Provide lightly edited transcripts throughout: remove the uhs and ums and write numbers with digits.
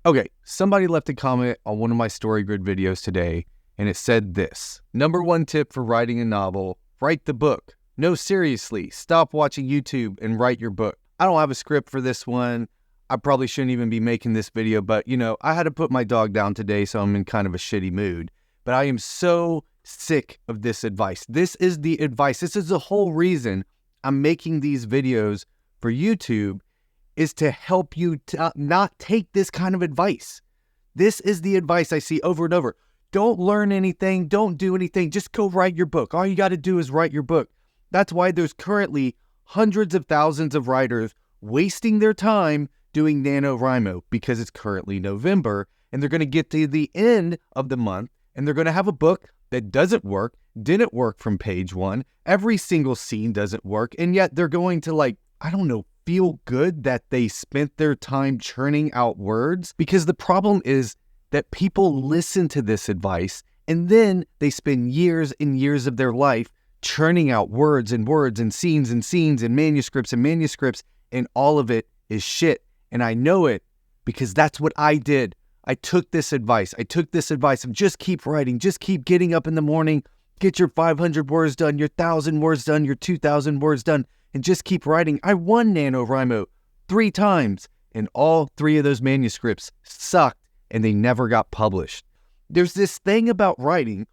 Okay, somebody left a comment on one of my StoryGrid videos today, and it said this: number one tip for writing a novel, write the book. No, seriously, stop watching YouTube and write your book. I don't have a script for this one. I probably shouldn't even be making this video, but I had to put my dog down today, so I'm in kind of a shitty mood. But I am so sick of this advice. This is the advice. This is the whole reason I'm making these videos for YouTube, is to help you to not take this kind of advice. This is the advice I see over and over. Don't learn anything. Don't do anything. Just go write your book. All you got to do is write your book. That's why there's currently hundreds of thousands of writers wasting their time doing NaNoWriMo, because it's currently November and they're going to get to the end of the month and they're going to have a book that doesn't work, didn't work from page one. Every single scene doesn't work. And yet they're going to, feel good that they spent their time churning out words. Because the problem is that people listen to this advice and then they spend years and years of their life churning out words and words and scenes and manuscripts, and all of it is shit. And I know it because that's what I did. I took this advice of just keep writing, just keep getting up in the morning, get your 500 words done, your 1,000 words done, your 2,000 words done, and just keep writing. I won NaNoWriMo 3 times, and all 3 of those manuscripts sucked and they never got published. There's this thing about writing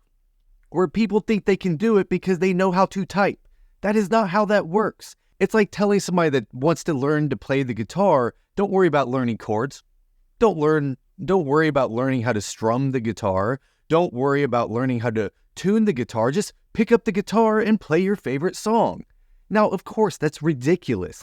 where people think they can do it because they know how to type. That is not how that works. It's like telling somebody that wants to learn to play the guitar, don't worry about learning chords. Don't worry about learning how to strum the guitar. Don't worry about learning how to tune the guitar. Just pick up the guitar and play your favorite song. Now, of course, that's ridiculous.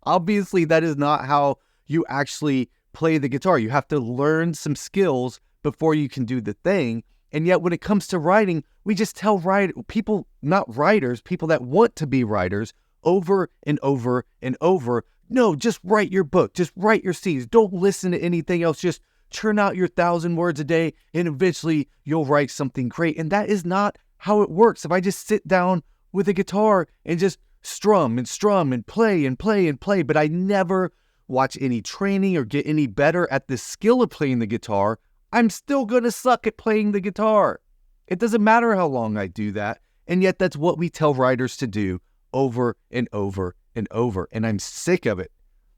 Obviously, that is not how you actually play the guitar. You have to learn some skills before you can do the thing. And yet, when it comes to writing, we just tell people, not writers, people that want to be writers, over and over and over, no, just write your book. Just write your scenes. Don't listen to anything else. Just churn out your 1,000 words a day, and eventually you'll write something great. And that is not how it works. If I just sit down with a guitar and just strum and play, but I never watch any training or get any better at the skill of playing the guitar, I'm still going to suck at playing the guitar. It doesn't matter how long I do that. And yet that's what we tell writers to do over and over and over. And I'm sick of it.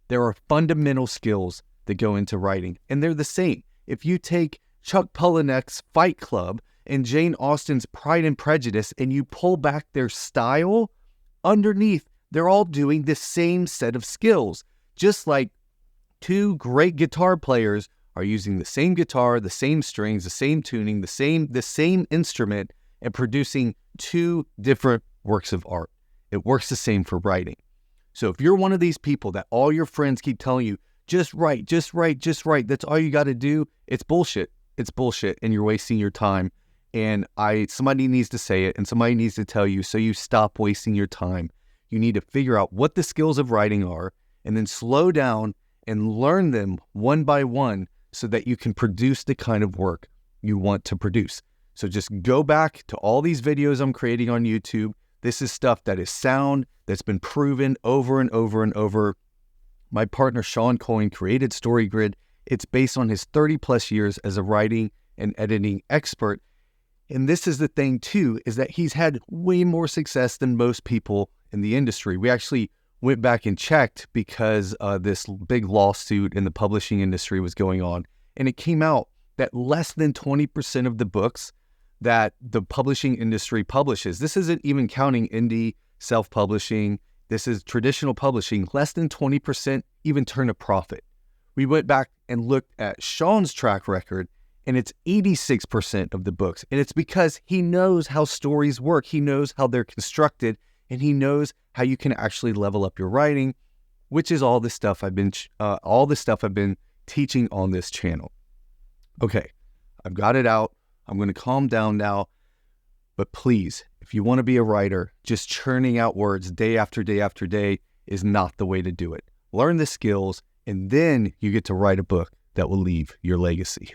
There are fundamental skills that go into writing, and they're the same. If you take Chuck Palahniuk's Fight Club and Jane Austen's Pride and Prejudice and you pull back their style, underneath, they're all doing the same set of skills. Just like 2 great guitar players are using the same guitar, the same strings, the same tuning, the same instrument, and producing 2 different works of art. It works the same for writing. So if you're one of these people that all your friends keep telling you, just write, that's all you got to do, it's bullshit. It's bullshit, and you're wasting your time. And somebody needs to say it, and somebody needs to tell you, so you stop wasting your time. You need to figure out what the skills of writing are, and then slow down and learn them one by one so that you can produce the kind of work you want to produce. So just go back to all these videos I'm creating on YouTube. This is stuff that is sound, that's been proven over and over and over. My partner Sean Coyne created StoryGrid. It's based on his 30 plus years as a writing and editing expert. And this is the thing too, is that he's had way more success than most people in the industry. We actually went back and checked because this big lawsuit in the publishing industry was going on. And it came out that less than 20% of the books that the publishing industry publishes, this isn't even counting indie self-publishing, this is traditional publishing, less than 20% even turn a profit. We went back and looked at Sean's track record, and it's 86% of the books. And it's because he knows how stories work. He knows how they're constructed, and he knows how you can actually level up your writing, which is all the stuff I've been teaching on this channel. Okay, I've got it out. I'm going to calm down now. But please, if you want to be a writer, just churning out words day after day after day is not the way to do it. Learn the skills, and then you get to write a book that will leave your legacy.